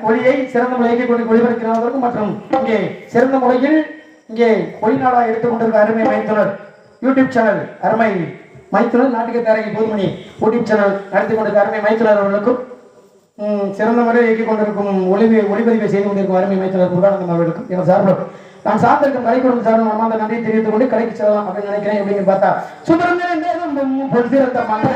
ஒளியை சிறந்த முறையை கொண்டு ஒளிபரப்பினதற்கும் மற்றும் இங்கே சிறந்த முறையில் இங்கே ஒளிநாடா எடுத்துக்கொண்டிருக்க அருமை மைத்துனர் யூடியூப் சேனல் அருமை மைத்துனர் நாட்டுக்கு தேரகி போதுமணி யூடியூப் சேனல் நடத்தி கொண்டிருக்க அருமை மைத்துனர் அவர்களுக்கும் சிறந்த முறையில் இயக்கிக் கொண்டிருக்கும் ஒளிபதிவை செய்து கொண்டிருக்கும் அருமை மைத்துனர் முருகானந்தம் அவர்களுக்கும் என சார்பில் நான் சார்ந்திருக்கும் கலைக்குழும் சார்பில் நம்ம அந்த நன்றியை தெரிவித்துக் கொண்டு கலைக்கு செல்லலாம் அப்படின்னு நினைக்கிறேன். எப்படின்னு பார்த்தா சுப்பிரமணியன் பொறுத்திருந்த மந்திர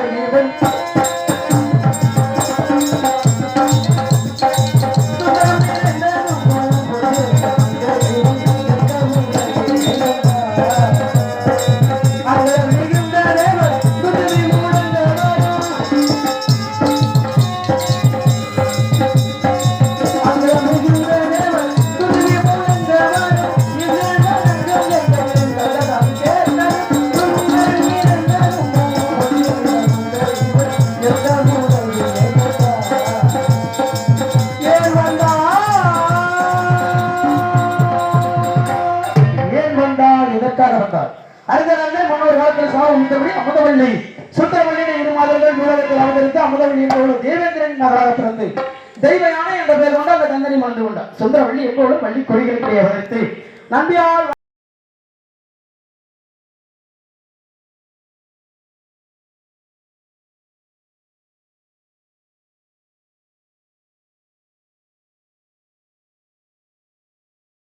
அமுதவள்ளி சுந்தரவள்ளியின் இரு மாதங்கள் நூலகத்தில் அவதரித்து அமுதவள்ளி என்பவள் தேவேந்திரன் மகளாக பிறந்து தெய்வ யானை என்ற பெயர் கொண்டு அந்த கந்தனை மணந்து கொண்டார். சுந்தரவள்ளி எப்போதும் பள்ளி கொடிகளுக்கு அவதரித்து நம்பியால்